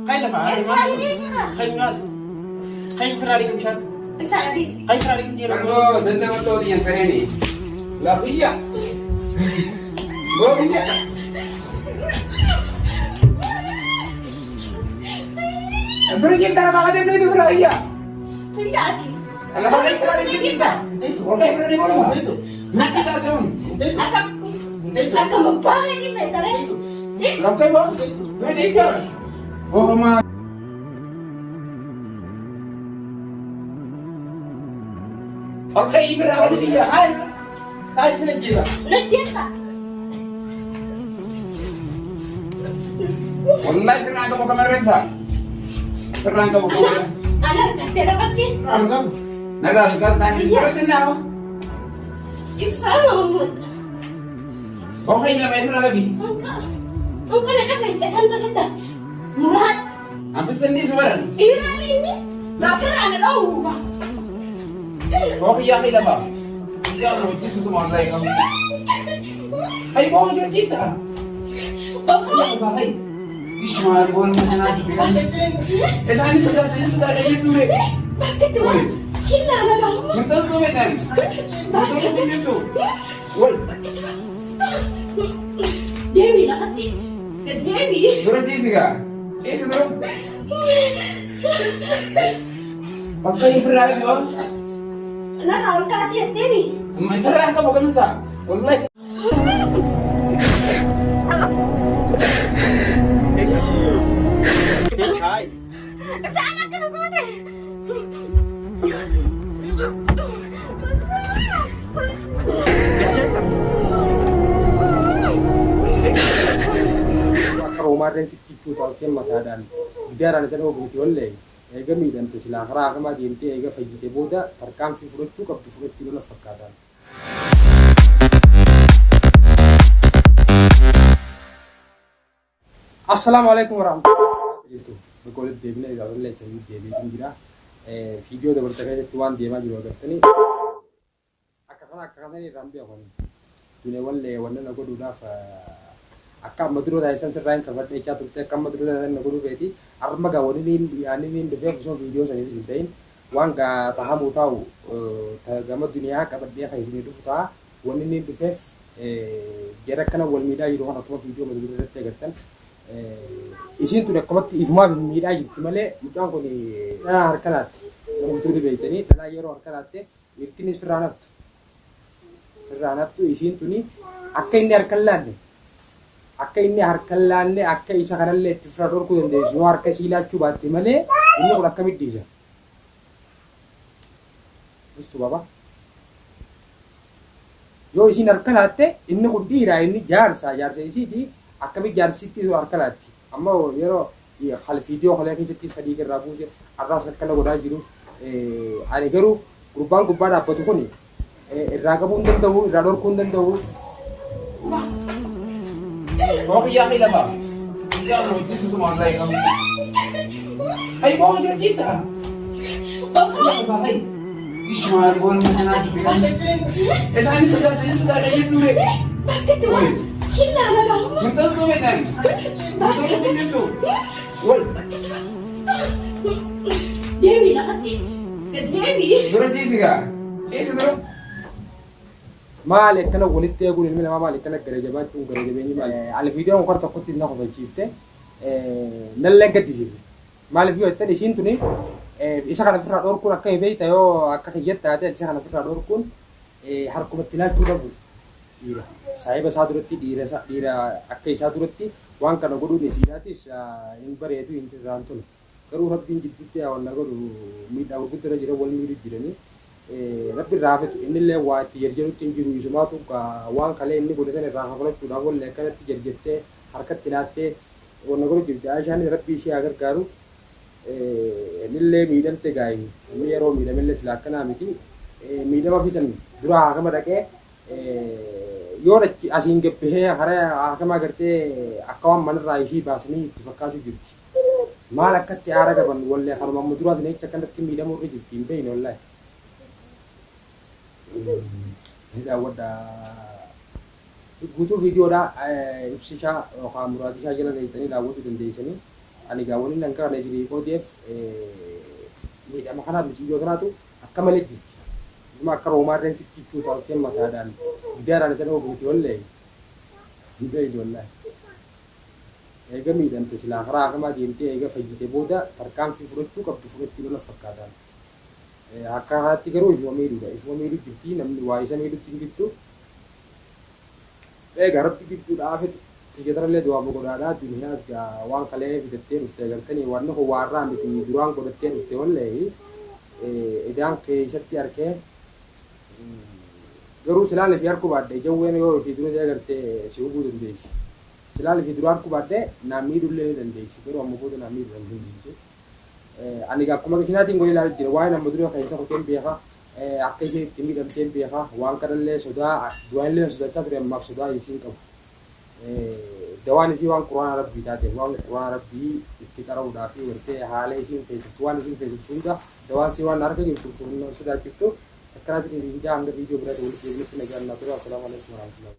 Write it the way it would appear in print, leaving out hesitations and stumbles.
Kaya na ba? Kaya nga. Kaya Ferrari ko siya. Kaya Ferrari ko siya. Kalau dendam itu yang saya ni. Lah iya. Oh iya. Berjim tanah makan itu berapa iya? Alah boleh Ferrari kita. Okey Ferrari boleh. Nanti saya semun. Akan membangun di petare. Okey bang. Dua tiga. Oh ma. Okey Ferrari kita. Ay, tayo sila Jisa. Najeta. Wallahi serang kamu kemarin sa. Serang kamu kemarin. Anak tera pati. Ano ka? Nagkakal tani siratin na ako. Ibsano mo. Okay na may sila lagi. Engkau nak kafir santo sita. Murad. Ampis ni suwaran. Ira ini. Nakar ana daw ba. Okay yakin na ba? Ikaw mo Jesus mo online kami. Ay mo ang cita. Okay. Ba kay? Ishmael bon mo na natin. Eh dahil sudah dito eh. Bakit mo? Sila na lang mo. Ito to medan. Bakit Ito. Woi, Dewi nakati. Dewi. duro Jessica. Jessica duro. Pagkain Ferrari mo. Narawal kasi at Dewi. Masarang ka mo kamusta? Wallahi Hi. Saan ka na kumate? Ramadan sitti talqeen mataadhaan gidaaraan isa dhoobu miti wallee eega miidhamte silaa karaa hakamaa deemtee eega fayyite booda tarkaanfii fudhachuu qabdu fudhachuu lola fakkaataan. Assalamualaikum warahmatullahi wabarakatuh. Bekolit deebina ilaalulle sanii deebiitiin jira. Viidiyoo dabarta keessatti waan deemaa jiru agartanii akka kananii irraan beekanii dunia wallee wanna na godhuudhaaf akka maduro taasisan sirraan kan fadheechaa turte akka maduro taasisan na godhuu feeti arma gaa wani niin dhufee osoo viidiyoo sanii hin ta'in waan gaa tahamuu taa'u gama duniyaa qabadhee kan isinii dhufu ta'a wanni niin dhufeef jara akkana wal miidhaa jiru kan akkuma viidiyoo maduro irratti agartan isin tun akkumatti ifumaaf miidhaa jirti malee mucaan kun dhalaa harka laatte namni tuni beeytanii dhalaa yeroo harka laatte irtinis irraa naftu isin tuni akka inni harka laanne akka isa kanallee itti fira dhorkuu dandeessu yoo harka isii laachuu baatte malee inni kun akkamitti dhiisa. Istu baba. Yoo isin harka laatte inni kun dhiiraa inni jaarsa isiiti akkamitti jaarsitti harka laatti. Amma yeroo hal viidiyoo kana keessatti sadii irraa buuse arraas akkana godhaa jiru. Ani garuu gurbaan gubbaa dhaabbatu kun irraa qabuu hin danda'u, irraa dhorkuu hin danda'u. okay yakin na ba? Ikaw mo Jesus mo online kami. Ay mo ang cita. Okay. Ba kay? Ishmael bon mo na natin. Eh dahil sudah dito eh. Bakit mo? Sila na lang mo. Ito to medan. Ito. Woi, Dewi nakati. Dewi. duro Jessica. Jessica duro. Maal akkana walitti eeguun ilmi namaa maal akkana gara jabaachuun gara jabeenyi maal ala viidiyoon kor tokkotti na kofalchiifte nallee gaddisiifte maaliif yoo jettan isiin tuni isa kana ofirraa dhorkuun akka beeyta yoo akka kiyyatti taate isa kana ofirraa dhorkuun harkumatti laachuu dhabu dhiira saahiba isaa duratti dhiira akka isaa duratti waan kana godhuun isiidhaatis hin bareedu hin irraan tolu garuu rabbiin jidduutti wanna godhu miidhaa gurguddara jira wal miidhu jiranii rabbi raafatu innillee waa itti jarjarutti hin jiru isumaatu waan kalee inni godhatan irraa hafalachuudhaaf wallee akkanatti jarjartee harkatti laattee wanna godhu jirti Aishaan rabbi ishee haa gargaaru innillee miidhamte gaa'ii inni yeroo miidhamellee sila akkanaa miti miidhama fisan dura haakama dhaqee yoo asiin gabbihee hara haakama gartee akka waan manarraa ishii baasanii itti fakkaatu jirti maal akkatti aara qaban wallee haruma amma duraas neecha akkanatti miidhamuu irra jirti hin beeyne wallaahi. Daawwadha guutuu viidiyoodhaa ibsishaa yookaan muraasishaa jala leeytanii daawwachuu dandeessanii ani egaa waliin nan kaane jirii kootiif miidhama kanaaf miciyyoo kanaatu akka malee jirti. Dhuma akka roomaarreen sitti jechuu taa'uteen mataadhaan gidaaraan isa dhama buuti wallee hin beeydu wallaahi. Eega miidhamte silaa karaa hakamaa deemtee eega fayyite booda tarkaanfii fudhachuu qabdu fudhachuu lola fakkaataan. Akka kanaatti garuu ifuma miidhuudha. Ifuma miidhu jirti namni waa isa miidhutti hin jirtu. Egaa rabbi gidduudhaafit tigeetarallee du'aa boqodaadhaa duniyaas gaa waan kalee bitattee dhufte gartanii waan nuko waarraa miti duraan godhattee dhufte wallee idaan keessatti arkee garuu silaalle fi harku baadde jawween yoo fi dura gartee si hubuu dandeessi. Silaalle fi dura harku baadde naan miidhullee dandeessi garuu amma booda naan miidhu dandeessi. Ani egaa akkuma kinaatiin golee ilaalu jira waa'ee nama durii keessa hoteen beekaa akka ishee itti miidhamteen beekaa waan kanallee sodaa du'aallee sodaachaa ture ammaaf sodaa isiin qabu. Dawaan isii waan quraana rabbii taate waan quraana rabbii itti qara'uudhaa fi gartee haala isiin keessattu waan isiin keessattu hunda dawaan isii waan harka jirtu sodaachiftu akkanaatti hanga viidiyoo biraatti walitti deebinutti nagaan naa ture. Assalaamu alaikum warahmatullahi.